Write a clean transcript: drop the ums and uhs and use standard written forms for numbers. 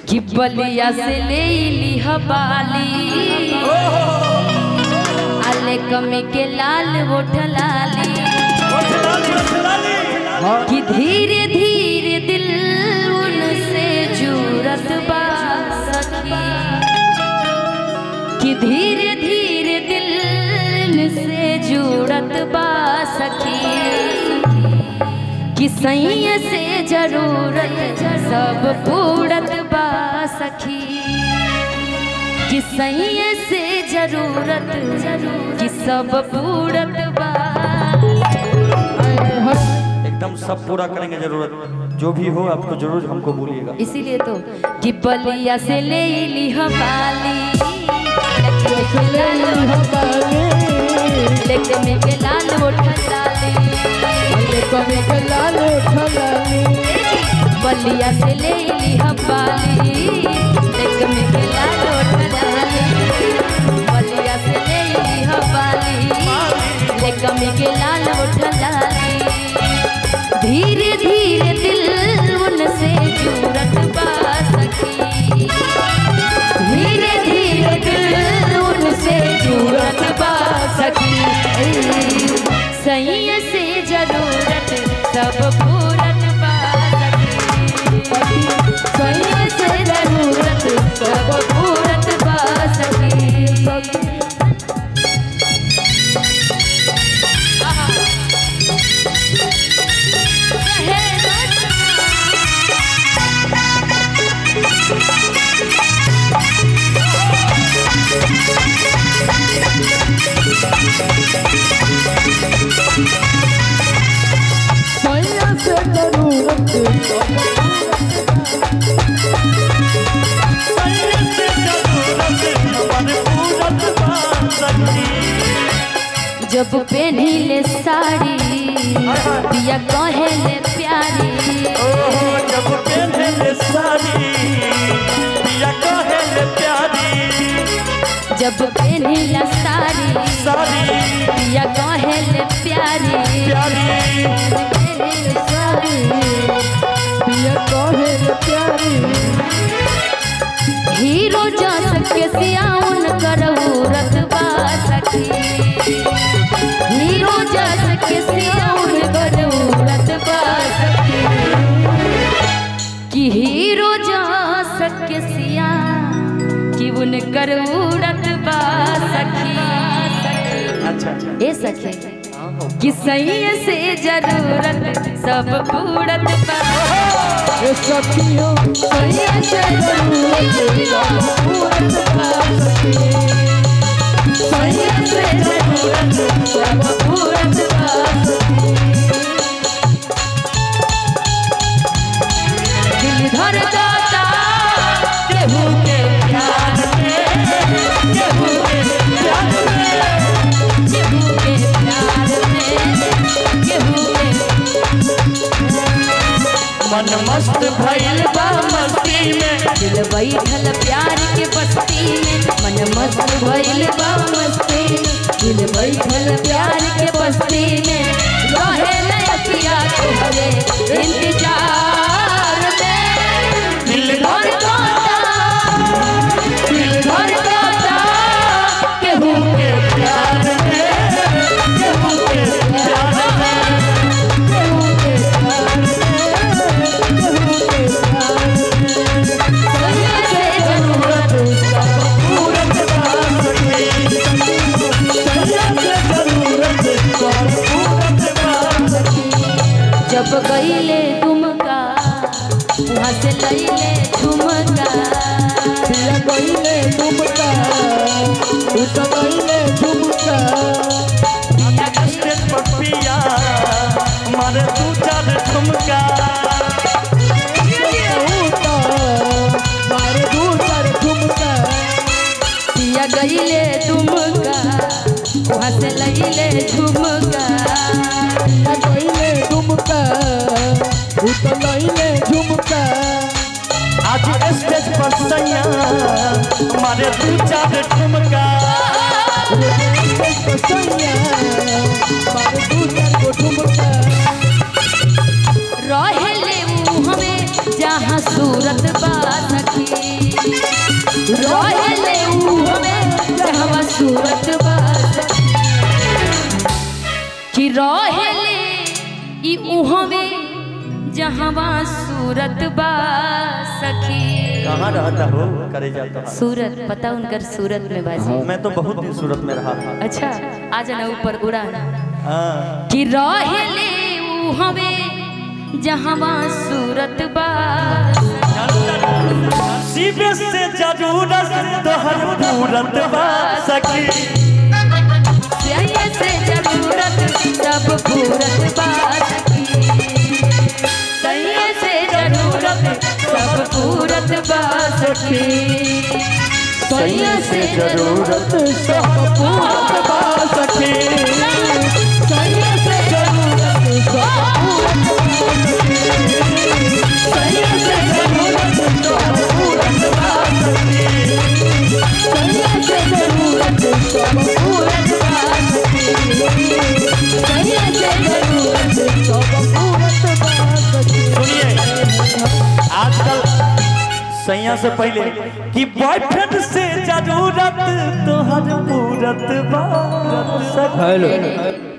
कि बलिया से ले ली हबाली आले कमे के लाल वोट लाली कि धीरे धीरे दिल उनसे जुड़त बा सखी कि धीरे धीरे दिल से जुड़त बा सखी कि सही से जरूरत सब पूरत बा सखी कि सही से जरूरत कि सब पूरत बा एकदम सब पूरा करेंगे जरूरत जो भी हो आपको जरूर हमको बोलिएगा। इसीलिए तो कि बलिया से ले ली हमाली लेके में के लाल उठा लाली बलिया से ले ली हमाली लेके में के लाल उठा लाली बलिया से ले ली हमाली लेके में के लाल उठा लाली धीरे धीरे दिल उनसे जुड़त बा सखी धीरे धीरे दिल उनसे जुड़त बा सखी सही से जरूरत सब पूरत बा सखी सही से जरूरत सब पूरत बा सखी जब पहनीले साड़ी पिया कहेले प्यारी जब पहनीले साड़ी पिया कहेले प्यारी जब पहनीला साड़ी पिया कहेले प्यारी पिया कहेले प्यारी हीरो जस के सियाउन करऊरत बा सखी हीरो जस के सियाउन करऊरत बा सखी कि हीरो जस के सिया कि उन करऊरत बा सखी अच्छा ए सखी कि सही से जरूरत सब पूरत बा सखियों सही से जरूरत सब पूरत बा सही से जरूरत सब पूरत बा दिल धर जाता केहू के प्यार में केहू के प्यार में केहू के प्यार में केहू के मन मस्त भइल बा मस्ती में दिल बैठल प्यार के बस्ती में मन मस्त भइल बा मस्ती दिल बैठल प्यार के बस्ती में रहे लयकिया तोहरे इंतजार में दिल धड़कता केहू के प्यार में केहू के प्यार में केहू के प्यार में जब गईले तुमका वहाँ से लईले झुमका पिया गईले तुमका उता गईले झुमका स्टेज पर पिया मारे दू चार ठुमका मारे दू चार ठुमका पिया गईले तुमका वहाँ से लईले झुमका पिया गईले तुमका उता गईले झुमका आज स्टेज पर सैया मारे दू चार ठुमका मारे दू चार ठुमका रहेले मुँह में जहाँ सूरत बा सखी रहेले उहवे जहवा सूरत बा कि रहेले ई उहवे जहवा सूरत बा सखी। कहाँ रहता हो करे जाता? सूरत पता उनकर सूरत में बाजी। मैं तो बहुत दिन सूरत में रहा था। अच्छा आ जाना ऊपर उड़ाना हाँ। कि रहेले उहवे जहवा सूरत बा शिव से जरूरत तोहर पूरत बा सखी। सैया से जरूरत सब पूरत बा सखी। सैया से जरूरत सब पूरत बा सखी। सैया से जरूरत सब पूरत बा सखी। सैया से जरूरत सब पूरत बा सखी। सैया से जरूरत सब पूरत बा सखी। सैया से जरूरत सब पूरत बा सखी। सैया से जरूरत सब पूरत बा सखी। सुनिए आजकल सैया से पहले कि बॉयफ्रेंड से जरूरत तोहर पूरत बा सखी। हेलो